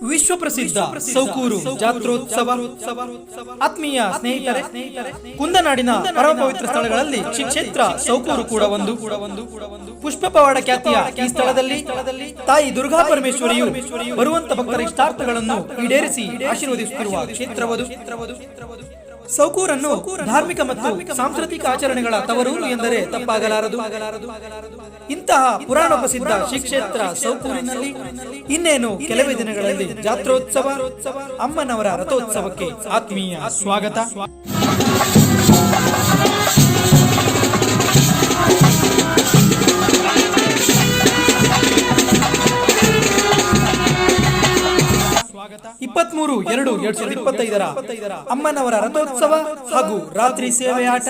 ವಿಶ್ವ ಪ್ರಸಿದ್ಧ ಸೌಕೂರು ಜಾತ್ರೋತ್ಸವ. ಆತ್ಮೀಯ ಸ್ನೇಹಿತರೆ, ಕುಂದನಾಡಿನ ಪರಮ ಪವಿತ್ರ ಸ್ಥಳಗಳಲ್ಲಿ ಶ್ರೀ ಕ್ಷೇತ್ರ ಸೌಕೂರು ಕೂಡ ಒಂದು. ಪುಷ್ಪ ಪವಾಡ ಖ್ಯಾತಿಯ ಈ ಸ್ಥಳದಲ್ಲಿ ತಾಯಿ ದುರ್ಗಾ ಪರಮೇಶ್ವರಿಯು ಬರುವಂತ ಭಕ್ತರ ಇಷ್ಟಾರ್ಥಗಳನ್ನು ಈಡೇರಿಸಿ ಆಶೀರ್ವದಿಸುತ್ತಿರುವ ಕ್ಷೇತ್ರವದು. ಸೌಕೂರನ್ನು ಧಾರ್ಮಿಕ ಮತ್ತು ಸಾಂಸ್ಕೃತಿಕ ಆಚರಣೆಗಳ ತವರೂರು ಎಂದರೆ ತಪ್ಪಾಗಲಾರದು. ಇಂತಹ ಪುರಾಣ ಪ್ರಸಿದ್ಧ ಶ್ರೀ ಕ್ಷೇತ್ರ ಸೌಕೂರಿನಲ್ಲಿ ಇನ್ನೇನು ಕೆಲವೇ ದಿನಗಳಲ್ಲಿ ಜಾತ್ರೋತ್ಸವ, ಅಮ್ಮನವರ ರಥೋತ್ಸವಕ್ಕೆ ಆತ್ಮೀಯ ಸ್ವಾಗತ. ಇಪ್ಪತ್ತ್ 23/2/2025 ಅಮ್ಮನವರ ರಥೋತ್ಸವ ಹಾಗೂ ರಾತ್ರಿ ಸೇವೆ ಆಟ.